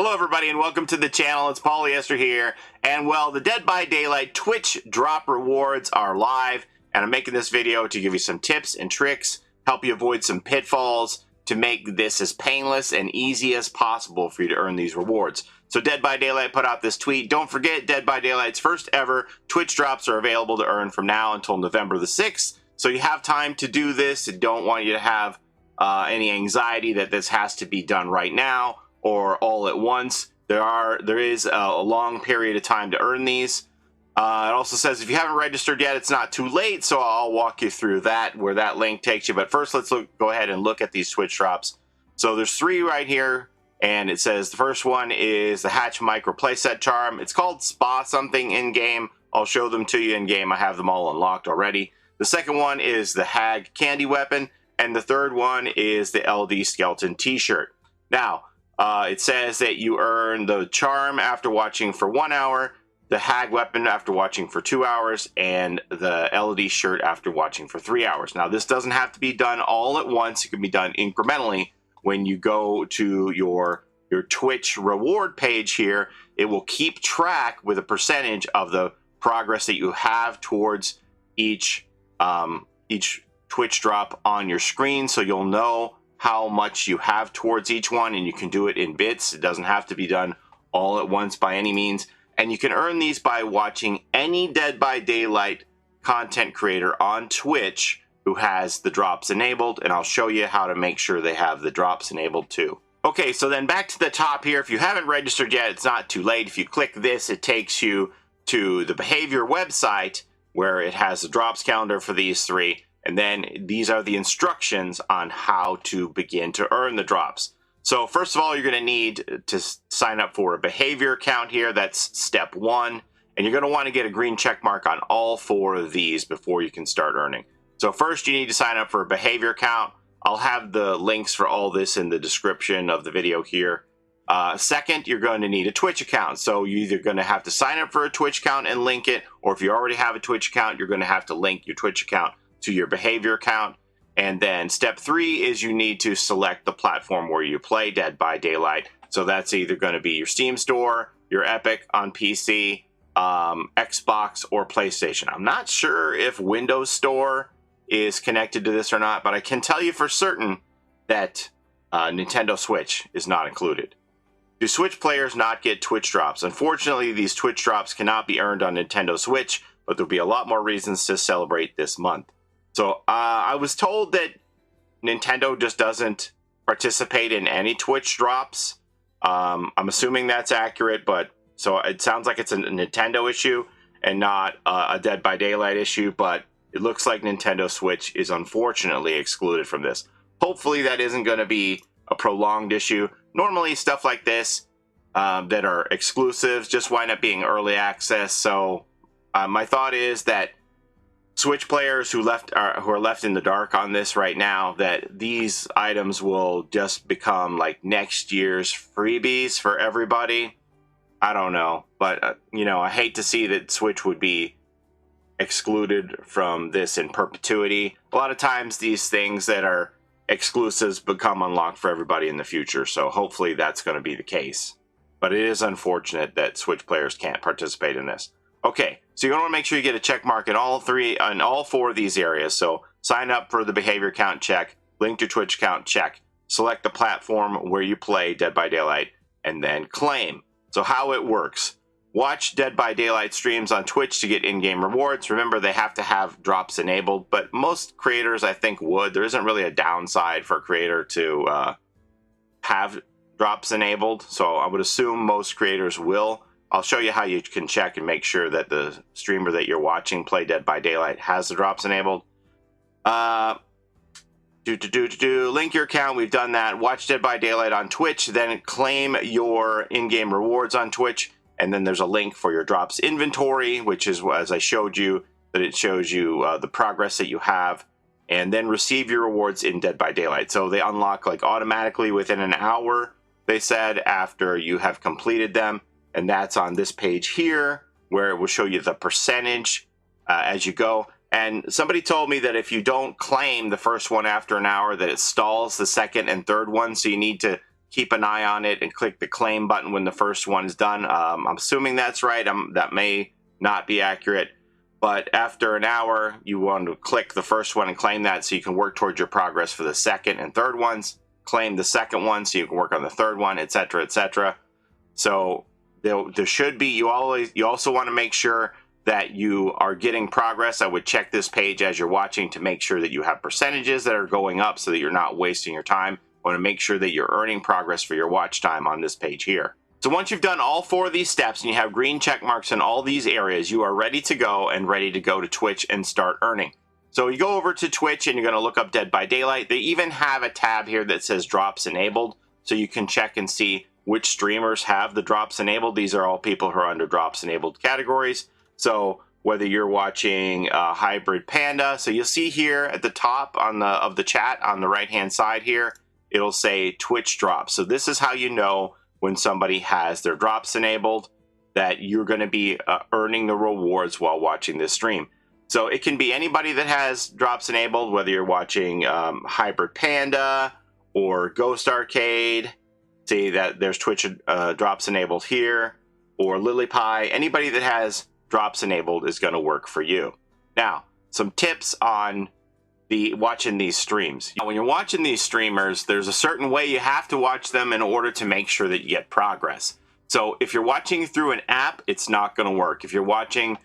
Hello everybody and welcome to the channel. It's Paulie Esther here. And well, the Dead by Daylight Twitch drop rewards are live, and I'm making this video to give you some tips and tricks, help you avoid some pitfalls, to make this as painless and easy as possible for you to earn these rewards. So Dead by Daylight put out this tweet. Don't forget, Dead by Daylight's first ever Twitch drops are available to earn from now until November the 6th. So you have time to do this. I don't want you to have any anxiety that this has to be done right now or all at once. There is a long period of time to earn these. It also says if you haven't registered yet, it's not too late, so I'll walk you through that, where that link takes you. But first, let's go ahead and look at these Twitch drops. So there's 3 right here, and it says the first one is the Hatch Micro Playset Charm. It's called Spa something in-game. I'll show them to you in-game. I have them all unlocked already. The second one is the Hag Candy Weapon, and the third one is the LD Skeleton T-shirt. Now, it says that you earn the Charm after watching for 1 hour, the Hag Weapon after watching for 2 hours, and the LD shirt after watching for 3 hours. Now, this doesn't have to be done all at once. It can be done incrementally. When you go to your Twitch reward page here, it will keep track with a percentage of the progress that you have towards each Twitch drop on your screen, so you'll know how much you have towards each one, and you can do it in bits. It doesn't have to be done all at once by any means. And you can earn these by watching any Dead by Daylight content creator on Twitch who has the drops enabled, and I'll show you how to make sure they have the drops enabled too. Okay, so then back to the top here. If you haven't registered yet, it's not too late. If you click this, it takes you to the Behaviour website, where it has the drops calendar for these 3. And then these are the instructions on how to begin to earn the drops. So first of all, you're going to need to sign up for a Behaviour account here. That's step 1. And you're going to want to get a green check mark on all 4 of these before you can start earning. So first, you need to sign up for a Behaviour account. I'll have the links for all this in the description of the video here. Second, you're going to need a Twitch account. So you're either going to have to sign up for a Twitch account and link it, or if you already have a Twitch account, you're going to have to link your Twitch account to your Behaviour account. And then step 3 is you need to select the platform where you play Dead by Daylight. So that's either going to be your Steam store, your Epic on PC, Xbox, or PlayStation. I'm not sure if Windows Store is connected to this or not, but I can tell you for certain that Nintendo Switch is not included. Do Switch players not get Twitch drops? Unfortunately, these Twitch drops cannot be earned on Nintendo Switch, but there'll be a lot more reasons to celebrate this month. So I was told that Nintendo just doesn't participate in any Twitch drops. I'm assuming that's accurate, but so it sounds like it's a Nintendo issue and not a Dead by Daylight issue, but it looks like Nintendo Switch is unfortunately excluded from this. Hopefully that isn't going to be a prolonged issue. Normally stuff like this that are exclusives just wind up being early access. So my thought is that Switch players who are left in the dark on this right now, that these items will just become like next year's freebies for everybody. I don't know, but you know, I hate to see that Switch would be excluded from this in perpetuity. A lot of times these things that are exclusives become unlocked for everybody in the future, so hopefully that's going to be the case. But it is unfortunate that Switch players can't participate in this. Okay, so you're going to want to make sure you get a check mark in all 4 of these areas. So sign up for the Behaviour account, check. Link to Twitch account, check. Select the platform where you play Dead by Daylight, and then claim. So how it works. Watch Dead by Daylight streams on Twitch to get in-game rewards. Remember, they have to have drops enabled, but most creators, I think, would. There isn't really a downside for a creator to have drops enabled, so I would assume most creators will. I'll show you how you can check and make sure that the streamer that you're watching play Dead by Daylight has the drops enabled. Link your account. We've done that. Watch Dead by Daylight on Twitch, then claim your in-game rewards on Twitch, and then there's a link for your drops inventory, which is, as I showed you, that it shows you the progress that you have, and then receive your rewards in Dead by Daylight. So they unlock like automatically within an hour, they said, after you have completed them. And that's on this page here, where it will show you the percentage as you go. And somebody told me that if you don't claim the first one after an hour, that it stalls the second and third one. So you need to keep an eye on it and click the claim button when the first one is done. I'm assuming that's right. That may not be accurate. But after an hour, you want to click the first one and claim that so you can work towards your progress for the second and third ones. Claim the second one so you can work on the third one, etc., etc. So there should be, you also want to make sure that you are getting progress. I would check this page as you're watching to make sure that you have percentages that are going up so that you're not wasting your time. I want to make sure that you're earning progress for your watch time on this page here. So once you've done all 4 of these steps and you have green check marks in all these areas, you are ready to go to Twitch and start earning. So you go over to Twitch and you're going to look up Dead by Daylight. They even have a tab here that says drops enabled, so you can check and see which streamers have the drops enabled. These are all people who are under drops enabled categories. So whether you're watching Hybrid Panda, so you'll see here at the top of the chat on the right hand side here, it'll say Twitch drops. So this is how you know when somebody has their drops enabled, that you're going to be earning the rewards while watching this stream. So it can be anybody that has drops enabled, whether you're watching Hybrid Panda or Ghost Arcade. See that there's Twitch drops enabled here, or Lily Pie. Anybody that has drops enabled is going to work for you. Now, some tips on watching these streams. Now, when you're watching these streamers, there's a certain way you have to watch them in order to make sure that you get progress. So if you're watching through an app, it's not going to work. If you're watching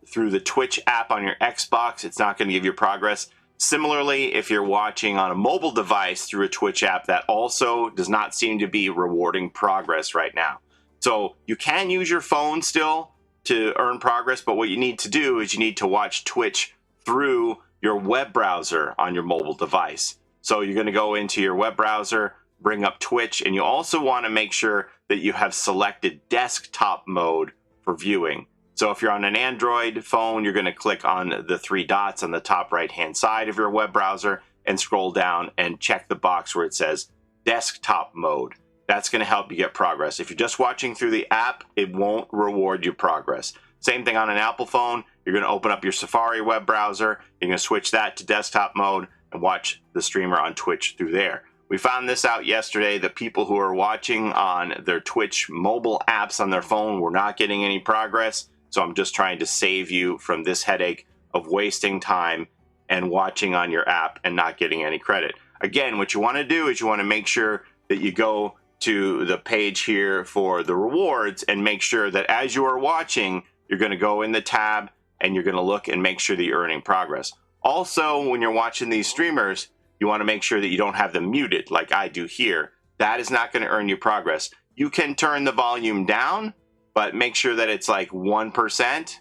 through the Twitch app on your Xbox, it's not going to give you progress. Similarly, if you're watching on a mobile device through a Twitch app, that also does not seem to be rewarding progress right now. So you can use your phone still to earn progress, but what you need to do is you need to watch Twitch through your web browser on your mobile device. So you're going to go into your web browser, bring up Twitch, and you also want to make sure that you have selected desktop mode for viewing. So if you're on an Android phone, you're going to click on the 3 dots on the top right hand side of your web browser and scroll down and check the box where it says desktop mode. That's going to help you get progress. If you're just watching through the app, it won't reward you progress. Same thing on an Apple phone. You're going to open up your Safari web browser. You're going to switch that to desktop mode and watch the streamer on Twitch through there. We found this out yesterday, that people who are watching on their Twitch mobile apps on their phone were not getting any progress. So I'm just trying to save you from this headache of wasting time and watching on your app and not getting any credit. Again, what you want to do is you want to make sure that you go to the page here for the rewards and make sure that as you are watching, you're going to go in the tab and you're going to look and make sure that you're earning progress. Also, when you're watching these streamers, you want to make sure that you don't have them muted like I do here. That is not going to earn you progress. You can turn the volume down, but make sure that it's like 1%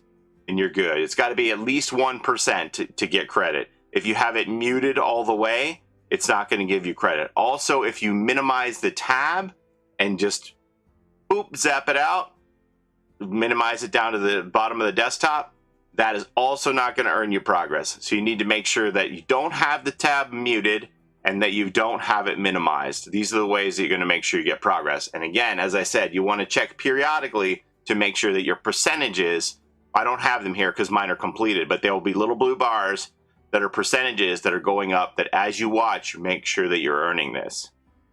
and you're good. It's got to be at least 1% to get credit. If you have it muted all the way, it's not going to give you credit. Also, if you minimize the tab and just boop, zap it out, minimize it down to the bottom of the desktop, that is also not going to earn you progress. So you need to make sure that you don't have the tab muted and that you don't have it minimized. These are the ways that you're going to make sure you get progress. And again, as I said, you want to check periodically to make sure that your percentages, I don't have them here because mine are completed, but there will be little blue bars that are percentages that are going up, that as you watch, make sure that you're earning this.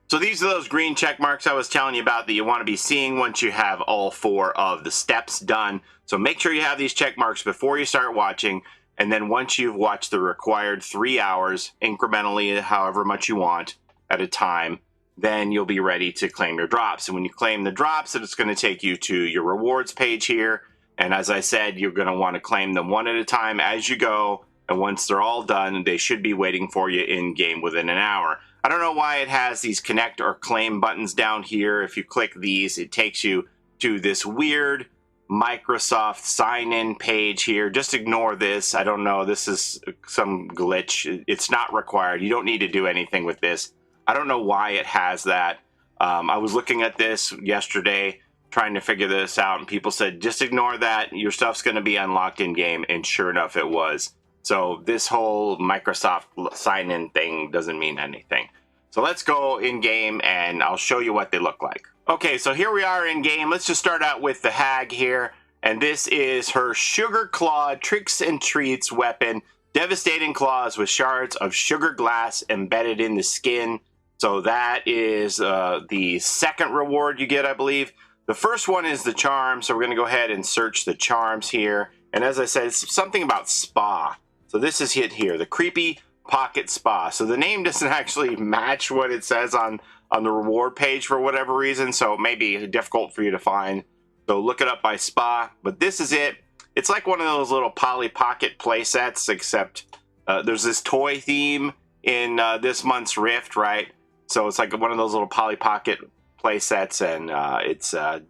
So these are those green check marks I was telling you about that you want to be seeing once you have all 4 of the steps done. So make sure you have these check marks before you start watching. And then once you've watched the required 3 hours, incrementally, however much you want at a time, then you'll be ready to claim your drops. And when you claim the drops, it's going to take you to your rewards page here. And as I said, you're going to want to claim them one at a time as you go. And once they're all done, they should be waiting for you in game within an hour. I don't know why it has these connect or claim buttons down here. If you click these, it takes you to this weird Microsoft sign-in page here. Just ignore this. I don't know. This is some glitch. It's not required. You don't need to do anything with this. I don't know why it has that. I was looking at this yesterday trying to figure this out, and people said, just ignore that. Your stuff's going to be unlocked in-game, and sure enough, it was. So this whole Microsoft sign-in thing doesn't mean anything. So let's go in-game, and I'll show you what they look like. Okay, so here we are in-game. Let's just start out with the hag here. And this is her Sugar Claw Tricks and Treats weapon. Devastating claws with shards of sugar glass embedded in the skin. So that is the second reward you get, I believe. The first one is the charm, so we're going to go ahead and search the charms here. And as I said, it's something about spa. So this is it here, the Creepy Pocket Spa. So the name doesn't actually match what it says on the reward page for whatever reason, so it may be difficult for you to find. So look it up by spa, but this is it. It's like one of those little Polly Pocket play sets, except there's this toy theme in this month's Rift, right? So it's like one of those little Polly Pocket play sets, and it's a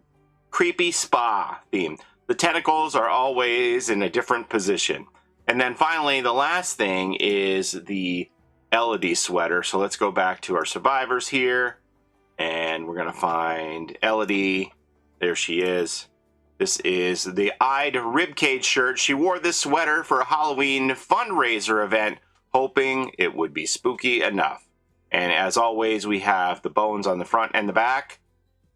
creepy spa theme. The tentacles are always in a different position. And then finally, the last thing is the Elodie sweater. So let's go back to our survivors here, and we're gonna find Elodie. There she is. This is the Eyed Ribcage shirt. She wore this sweater for a Halloween fundraiser event, hoping it would be spooky enough. And as always, we have the bones on the front and the back,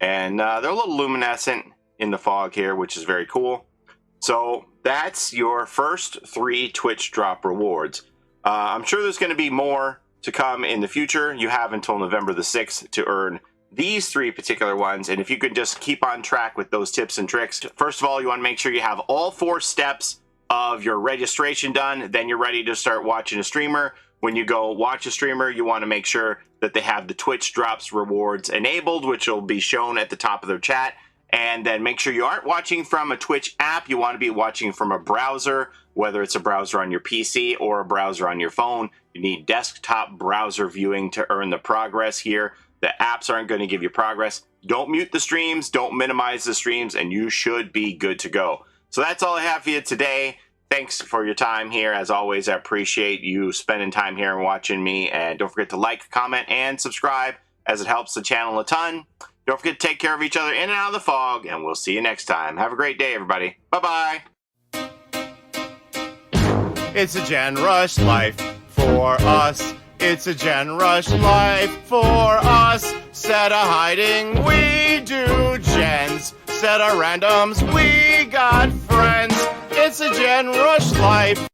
and they're a little luminescent in the fog here, which is very cool. So that's your first 3 Twitch drop rewards. I'm sure there's going to be more to come in the future. You have until November the 6th to earn these 3 particular ones, and if you could just keep on track with those tips and tricks. First of all, you want to make sure you have all 4 steps of your registration done. Then you're ready to start watching a streamer. When you go watch a streamer, you want to make sure that they have the Twitch drops rewards enabled, which will be shown at the top of their chat. And then make sure you aren't watching from a Twitch app. You want to be watching from a browser, whether it's a browser on your PC or a browser on your phone. You need desktop browser viewing to earn the progress here. The apps aren't going to give you progress. Don't mute the streams, don't minimize the streams, and you should be good to go. So that's all I have for you today. Thanks for your time here. As always, I appreciate you spending time here and watching me. And don't forget to like, comment, and subscribe, as it helps the channel a ton. Don't forget to take care of each other in and out of the fog, and we'll see you next time. Have a great day, everybody. Bye-bye. It's a Gen Rush life for us. It's a Gen Rush life for us. Set a hiding, we do gens. Set a randoms, we got friends. It's a Gen Rush life.